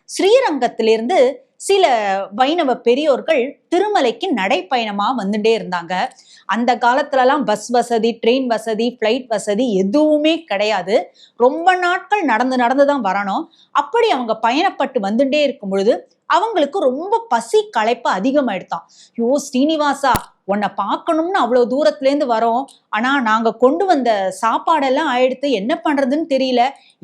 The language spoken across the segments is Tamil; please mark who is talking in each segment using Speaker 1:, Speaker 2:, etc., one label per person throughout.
Speaker 1: ஸ்ரீரங்கத்திலிருந்து சில வைணவ பெரியோர்கள் திருமலைக்கு நடைப்பயணமா வந்துட்டே இருந்தாங்க. அந்த காலத்துலலாம் பஸ் வசதி, ட்ரெயின் வசதி, பிளைட் வசதி எதுவுமே கிடையாது. ரொம்ப நாட்கள் நடந்து நடந்துதான் வரணும். அப்படி அவங்க பயணப்பட்டு வந்துட்டே இருக்கும் பொழுது அவங்களுக்கு ரொம்ப பசி களைப்பு அதிகமாயிடுதான். யோ ஸ்ரீனிவாசா, உன்னை பார்க்கணும்னு அவ்வளவு தூரத்துல இருந்து வரோம். ஆனா நாங்க கொண்டு வந்த சாப்பாடெல்லாம் ஆயிடுத்து, என்ன பண்றதுன்னு தெரியல.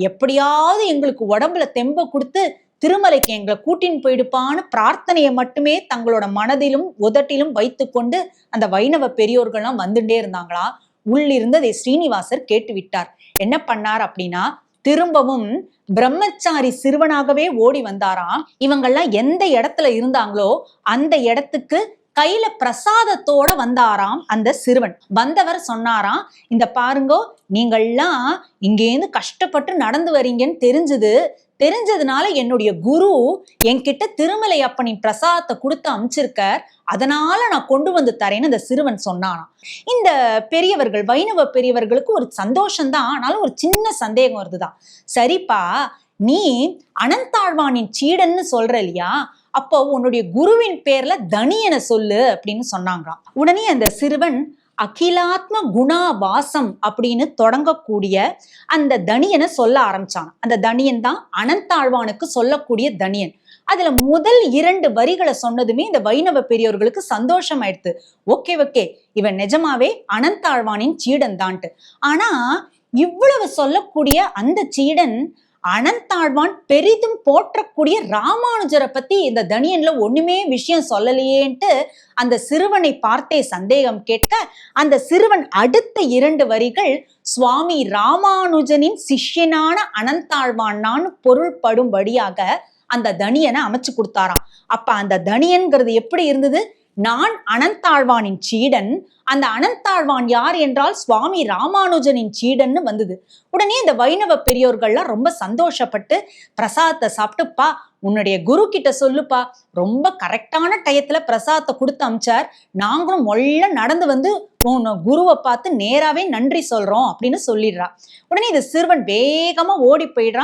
Speaker 1: எப்படியாவது எங்களுக்கு உடம்புல தெம்ப கொடுத்து திருமலைக்கு எங்களை கூட்டின்னு போயிடுப்பான்னு பிரார்த்தனையை மட்டுமே தங்களோட மனதிலும் உதட்டிலும் வைத்து கொண்டு அந்த வைணவ பெரியோர்கள்லாம் வந்துட்டே இருந்தாங்களா. உள்ளிருந்து அதை ஸ்ரீனிவாசர் கேட்டு விட்டார். என்ன பண்ணார் அப்படின்னா, திரும்பவும் பிரம்மச்சாரி சிறுவனாகவே ஓடி வந்தாராம். இவங்கெல்லாம் எந்த இடத்துல இருந்தாங்களோ அந்த இடத்துக்கு கையில பிரசாதத்தோட வந்தாராம் அந்த சிறுவன். வந்தவர் சொன்னாராம், இந்த பாருங்கோ, நீங்கள்லாம் இங்கேருந்து கஷ்டப்பட்டு நடந்து வரீங்கன்னு தெரிஞ்சதுனால என்னுடைய குரு என்கிட்ட திருமலை அப்பனின் பிரசாதத்தை கொடுத்து அனுப்பிச்சிருக்கார், அதனால நான் கொண்டு வந்து தரேன்னு அந்த சிறுவன் சொன்னானாம். இந்த பெரியவர்கள், வைணவ பெரியவர்களுக்கு ஒரு சந்தோஷம்தான், ஆனாலும் ஒரு சின்ன சந்தேகம் வருதுதான். சரிப்பா, நீ அனந்தாழ்வானின் சீடன்னு சொல்ற இல்லையா, அப்போ உன்னுடைய குருவின் பேர்ல தனியனை சொல்லு அப்படின்னு சொன்னாங்களாம். உடனே அந்த சிறுவன் அகிலாத்ம குணா வாசம் அப்படின்னு தொடங்கக்கூடிய அந்த தனியனை சொல்ல ஆரம்பிச்சான். அந்த தனியன் தான் அனந்தாழ்வானுக்கு சொல்லக்கூடிய தனியன். அதுல முதல் 2 வரிகளை சொன்னதுமே இந்த வைணவ பெரியோர்களுக்கு சந்தோஷம் ஆயிடுத்து. ஓகே, இவன் நிஜமாவே அனந்தாழ்வானின் சீடன் தான்ட்டு. ஆனா இவ்வளவு சொல்லக்கூடிய அந்த சீடன் அனந்தாழ்வான் பெரிதும் போற்றக்கூடிய ராமானுஜரை பத்தி இந்த தனியன்ல ஒண்ணுமே விஷயம் சொல்லலையேன்ட்டு அந்த சிறுவனை பார்த்தே சந்தேகம் கேட்க, அந்த சிறுவன் அடுத்த 2 வரிகள் சுவாமி ராமானுஜனின் சிஷ்யனான அனந்தாழ்வான் பொருள்படும்படியாக அந்த தனியனை அமைச்சு கொடுத்தாராம். அப்ப அந்த தனியன்கிறது எப்படி இருந்தது? நான் அனந்தாழ்வானின் சீடன், அந்த அனந்தாழ்வான் யார் என்றால் சுவாமி ராமானுஜனின் சீடன்னு வந்தது. உடனே இந்த வைணவ பெரியோர்கள்லாம் ரொம்ப சந்தோஷப்பட்டு பிரசாதத்தை சாப்பிட்டுப்பா, உன்னுடைய குரு கிட்ட சொல்லுப்பா, ரொம்ப கரெக்டான டயத்துல பிரசாதத்தை கொடுத்து அமிச்சார், நாங்களும் மொள்ள நடந்து வந்து உன் குருவை பார்த்து நேராவே நன்றி சொல்றோம் அப்படின்னு சொல்லிடுறா. உடனே இந்த சிறுவன் வேகமா ஓடி போயிடுறான்.